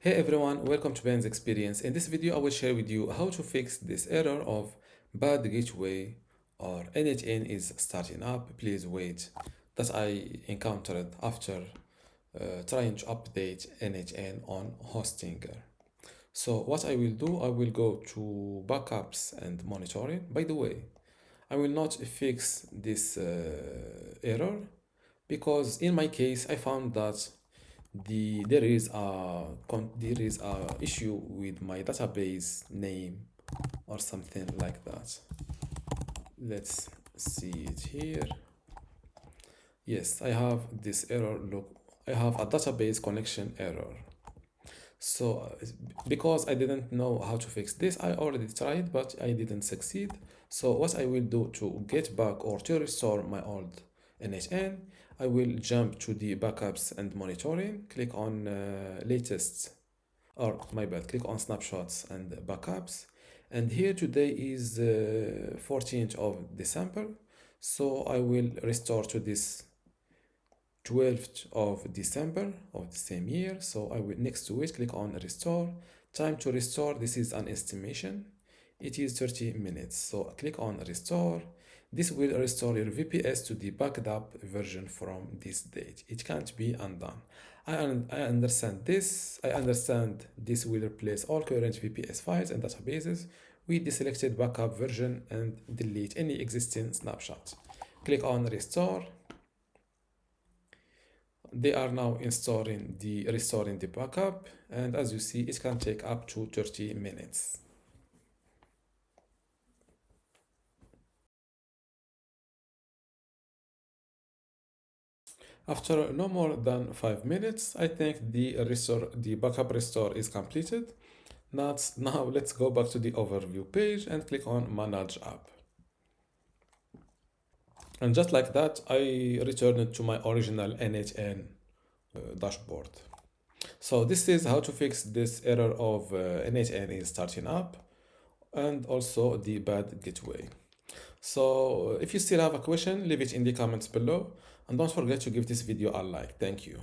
Hey everyone, welcome to Ben's Experience. In this video, I will share with you how to fix this error of bad gateway or n8n is starting up. Please wait. That I encountered after trying to update n8n on Hostinger. So what I will do, I will go to backups and monitoring. By the way, I will not fix this error because in my case, I found that there is a issue with my database name or something like that. Let's see it here. Yes, I have this error. Look, I have a database connection error. So because I didn't know how to fix this, I already tried, but I didn't succeed. So what I will do to get back or to restore my old n8n, I will jump to the backups and monitoring, click on latest, or my bad, click on snapshots and backups. And here today is 14th of December. So I will restore to this 12th of December of the same year. So I will next to it click on restore. Time to restore, this is an estimation. It is 30 minutes. So click on restore. This will restore your VPS to the backed up version from this date. It can't be undone. I understand this. I understand this will replace all current VPS files and databases with the selected backup version and delete any existing snapshots. Click on restore. They are now restoring the backup, and as you see, it can take up to 30 minutes. After no more than 5 minutes, I think the backup restore is completed. Now let's go back to the overview page and click on manage app. And just like that, I returned to my original n8n dashboard. So this is how to fix this error of n8n is starting up and also the bad gateway. So if you still have a question, leave it in the comments below and don't forget to give this video a like. Thank you.